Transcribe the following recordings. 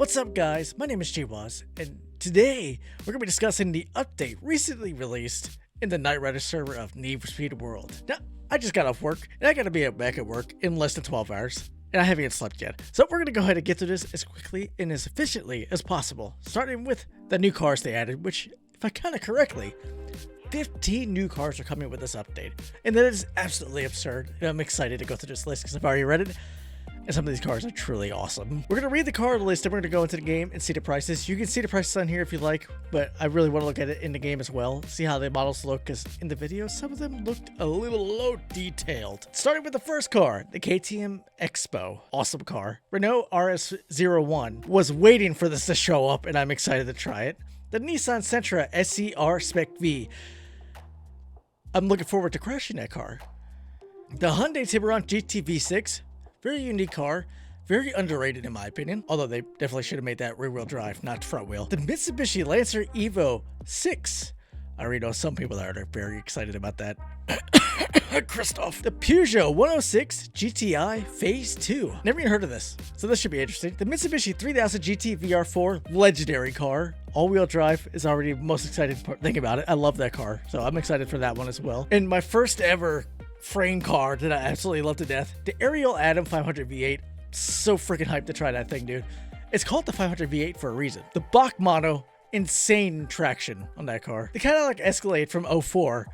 What's up guys, my name is JWaz, and today we're going to be discussing the update recently released in the nightriderz server of Need for Speed World. Now, I just got off work, and I got to be back at work in less than 12 hours, and I haven't even slept yet. So we're going to go ahead and get through this as quickly and as efficiently as possible, starting with the new cars they added, which, if I count it correctly, 15 new cars are coming with this update, and that is absolutely absurd, and I'm excited to go through this list because I've already read it. And some of these cars are truly awesome. We're going to read the car list and we're going to go into the game and see the prices. You can see the prices on here if you like, but I really want to look at it in the game as well. See how the models look, because in the video, some of them looked a little low detailed. Starting with the first car, the KTM Expo. Awesome car. Renault RS01. Was waiting for this to show up and I'm excited to try it. The Nissan Sentra SCR Spec V. I'm looking forward to crashing that car. The Hyundai Tiburon GT V6. Very unique car, very underrated in my opinion, although they definitely should have made that rear-wheel drive, not front wheel. The Mitsubishi Lancer Evo 6. I already know some people that are very excited about that. Christoph. The Peugeot 106 GTI Phase 2. Never even heard of this, so this should be interesting. The Mitsubishi 3000 GT VR4, legendary car. All-wheel drive is already the most exciting thing about it. I love that car, so I'm excited for that one as well. And my first ever frame car that I absolutely love to death, the Ariel Atom 500 V8. So freaking hyped to try that thing, dude. It's called the 500 V8 for a reason. The Bach Mono, insane traction on that car. The Cadillac Escalade from 04.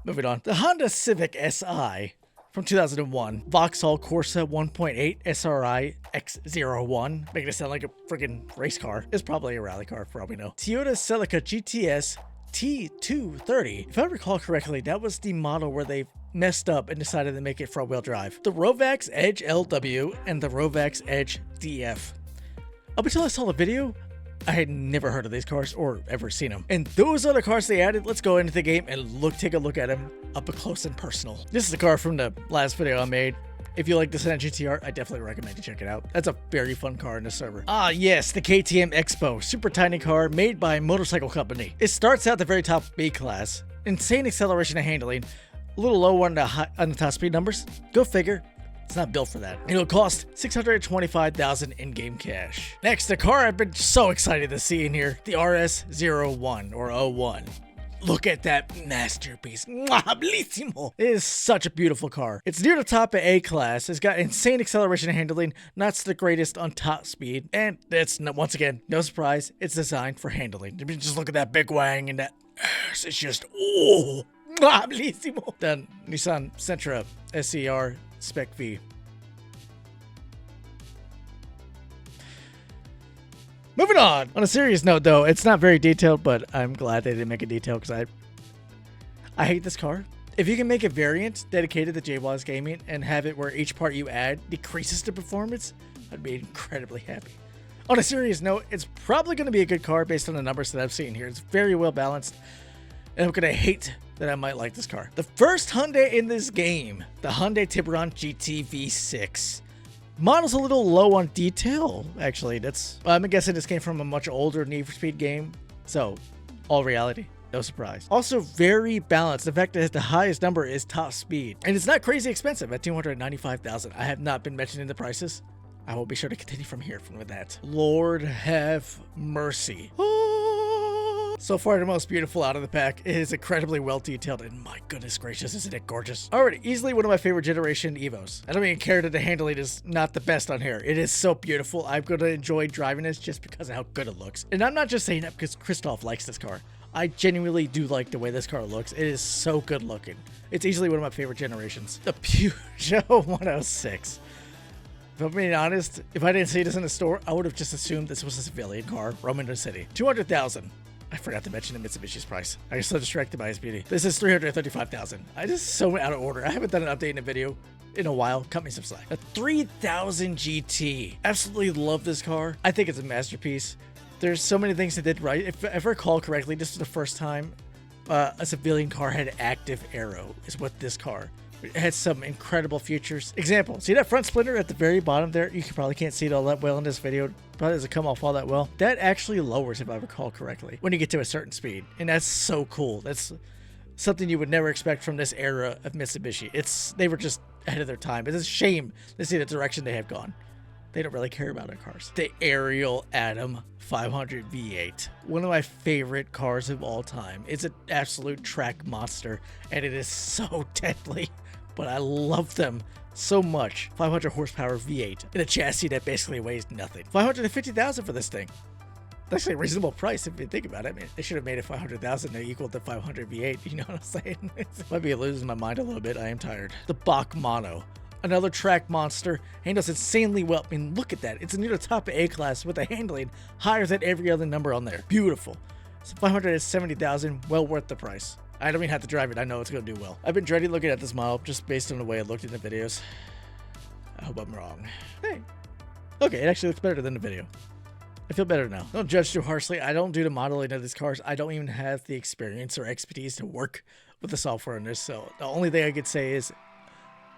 Moving on. The Honda Civic Si from 2001. Vauxhall Corsa 1.8 SRI X01. Making it sound like a freaking race car. It's probably a rally car for all we know. Toyota Celica GTS T230. If I recall correctly, that was the model where they messed up and decided to make it front-wheel drive. The Rovax Edge LW and the Rovax Edge DF. Up until I saw the video, I had never heard of these cars or ever seen them. And those are the cars they added. Let's go into the game and take a look at them up close and personal. This is a car from the last video I made. If you like the Sentra GTR, I definitely recommend you check it out. That's a very fun car in the server. Ah, yes, the KTM Expo. Super tiny car made by a motorcycle company. It starts out at the very top B class. Insane acceleration and handling. A little low on the top speed numbers. Go figure. It's not built for that. It'll cost $625,000 in-game cash. Next, the car I've been so excited to see in here. The RS01 or 01. Look at that masterpiece. Bellissimo. It is such a beautiful car. It's near the top of A class. It's got insane acceleration and handling. Not the greatest on top speed. And it's, once again, no surprise. It's designed for handling. Just look at that big wang and that ass. It's just, oh, bellissimo. The Nissan Sentra SCR Spec V. Moving on a serious note, though, it's not very detailed, but I'm glad they didn't make it detailed because I hate this car. If you can make a variant dedicated to JWaz Gaming and have it where each part you add decreases the performance, I'd be incredibly happy. On a serious note, it's probably going to be a good car based on the numbers that I've seen here. It's very well balanced, and I'm going to hate that I might like this car. The first Hyundai in this game, the Hyundai Tiburon GT V6. Model's a little low on detail, actually. I'm guessing this came from a much older Need for Speed game, so all reality, no surprise. Also very balanced. The fact that the highest number is top speed, and it's not crazy expensive at $295,000. I have not been mentioning the prices. I will be sure to continue from here with that. Lord have mercy. So far, the most beautiful out of the pack. It is incredibly well detailed, and my goodness gracious, isn't it gorgeous? Alright, easily one of my favorite generation Evos. I don't even care that the handling is not the best on here. It is so beautiful. I'm going to enjoy driving this just because of how good it looks. And I'm not just saying that because Christoph likes this car. I genuinely do like the way this car looks. It is so good looking. It's easily one of my favorite generations. The Peugeot 106. If I'm being honest, if I didn't see this in the store, I would have just assumed this was a civilian car roaming the city. $200,000. I forgot to mention the Mitsubishi's price. I was so distracted by his beauty. This is $335,000. I just so out of order. I haven't done an update in a video in a while. Cut me some slack. A 3000 GT. Absolutely love this car. I think it's a masterpiece. There's so many things they did right. If I recall correctly, this was the first time a civilian car had active aero, is what this car. It has some incredible features. Example, see that front splinter at the very bottom there? You probably can't see it all that well in this video. Probably doesn't come off all that well. That actually lowers, if I recall correctly, when you get to a certain speed. And that's so cool. That's something you would never expect from this era of Mitsubishi. They were just ahead of their time. It's a shame to see the direction they have gone. they don't really care about our cars. The Ariel Atom 500 V8. One of my favorite cars of all time. It's an absolute track monster, and it is so deadly, but I love them so much. 500 horsepower V8 in a chassis that basically weighs nothing. $550,000 for this thing. That's actually a reasonable price if you think about it. I mean, they should have made it $500,000 to equal the 500 V8. You know what I'm saying? Might be losing my mind a little bit. I am tired. The Bach Mono. Another track monster. Handles insanely well. I mean, look at that. It's near the top of A-class with a handling higher than every other number on there. Beautiful. So $570,000. Well worth the price. I don't even have to drive it. I know it's going to do well. I've been dreading looking at this model just based on the way it looked in the videos. I hope I'm wrong. Hey. Okay, it actually looks better than the video. I feel better now. Don't judge too harshly. I don't do the modeling of these cars. I don't even have the experience or expertise to work with the software in this. So the only thing I could say is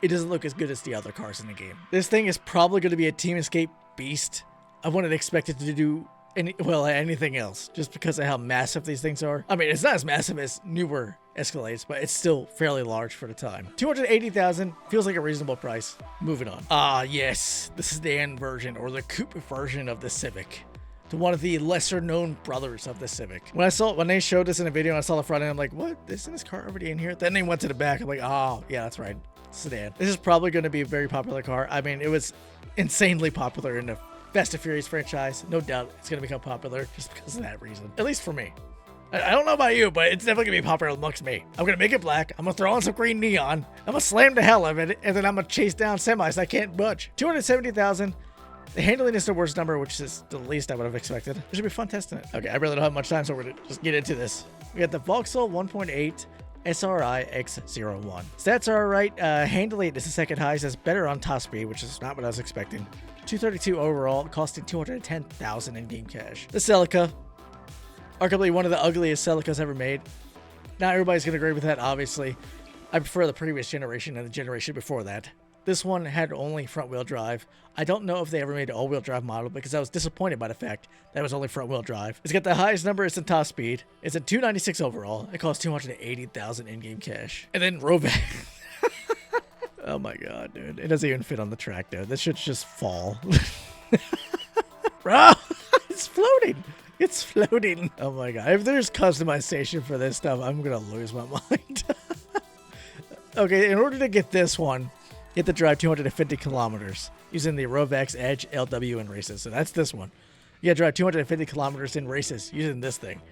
it doesn't look as good as the other cars in the game. This thing is probably going to be a Team Escape beast. I wouldn't expect it to do anything else just because of how massive these things are. I mean, it's not as massive as newer Escalades, but it's still fairly large for the time. $280,000 feels like a reasonable price. Moving on. Ah, yes. The sedan version or the coupe version of the Civic. To one of the lesser known brothers of the Civic. When they showed this in a video and I saw the front end, I'm like, what? Isn't this car already in here? Then they went to the back. I'm like, oh, yeah, that's right. Sedan. This is probably going to be a very popular car. I mean, it was insanely popular in the Fast and Furious franchise. No doubt it's going to become popular just because of that reason. At least for me. I don't know about you, but it's definitely going to be popular amongst me. I'm going to make it black. I'm going to throw on some green neon. I'm going to slam the hell out of it, and then I'm going to chase down semis I can't budge. $270,000. The handling is the worst number, which is the least I would have expected. It should be fun testing it. Okay, I really don't have much time, so we're going to just get into this. We got the Vauxhall 1.8 SRI X01. Stats are alright. Handling is the second highest. It's better on top speed, which is not what I was expecting. 232 overall, costing $210,000 in game cash. The Celica, arguably one of the ugliest Celicas ever made. Not everybody's going to agree with that, obviously. I prefer the previous generation and the generation before that. This one had only front-wheel drive. I don't know if they ever made an all-wheel drive model because I was disappointed by the fact that it was only front-wheel drive. It's got the highest number. It's in top speed. It's at 296 overall. It costs $280,000 in-game cash. And then Rovac. Oh my god, dude. It doesn't even fit on the track, dude. This should just fall. Bro, it's floating. It's floating. Oh my god. If there's customization for this stuff, I'm gonna lose my mind. Okay, in order to get this one, you have to drive 250 kilometers using the Rovax Edge LW in races. So that's this one. You gotta drive 250 kilometers in races using this thing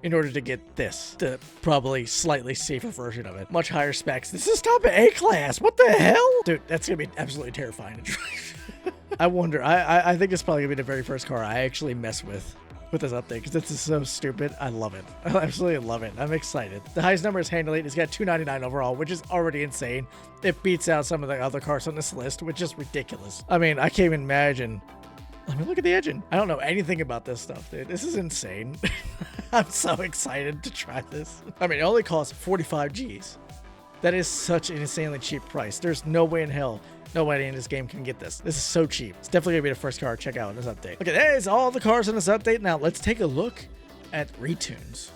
in order to get this, the probably slightly safer version of it. Much higher specs. This is top of A-class. What the hell? Dude, that's gonna be absolutely terrifying to drive. I wonder. I think it's probably gonna be the very first car I actually mess with this update because this is so stupid. I love it. I absolutely love it. I'm excited. The highest number is handling. It's got 299 overall, which is already insane. It beats out some of the other cars on this list, which is ridiculous. I mean, I can't even imagine. I mean, look at the engine. I don't know anything about this stuff, dude. This is insane. I'm so excited to try this. I mean, it only costs 45 G's. That is such an insanely cheap price. There's no way in hell nobody in this game can get this. This is so cheap. It's definitely gonna be the first car to check out in this update. Okay, that is all the cars in this update. Now let's take a look at Retunes.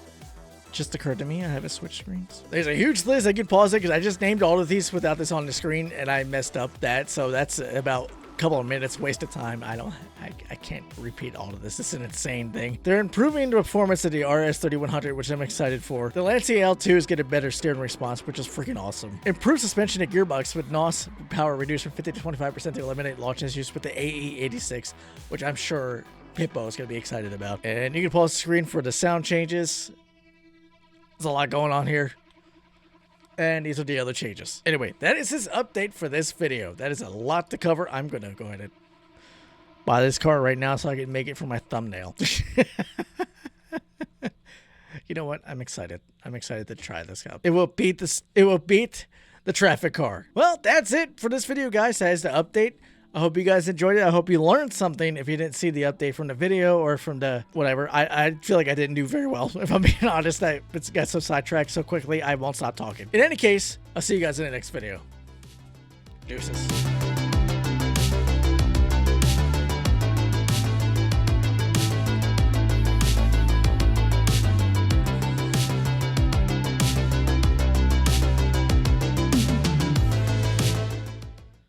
Just occurred to me I haven't switched screens. There's a huge list. I could pause it because I just named all of these without this on the screen and I messed up that. So that's about a couple of minutes waste of time. I can't repeat all of this. This is an insane thing. They're improving the performance of the RS3100, which I'm excited for. The Lancia L2s get a better steering response, which is freaking awesome. Improved suspension and gearbox with NOS power reduced from 50 to 25% to eliminate launch issues with the AE86, which I'm sure Pippo is going to be excited about. And you can pause the screen for the sound changes. There's a lot going on here. And these are the other changes. Anyway, that is his update for this video. That is a lot to cover. I'm going to go ahead and buy this car right now so I can make it for my thumbnail. You know what? I'm excited. I'm excited to try this out. It will beat the traffic car. Well, that's it for this video, guys. That is the update. I hope you guys enjoyed it. I hope you learned something if you didn't see the update from the video or from the whatever. I feel like I didn't do very well. If I'm being honest, I got so sidetracked so quickly, I won't stop talking. In any case, I'll see you guys in the next video. Deuces.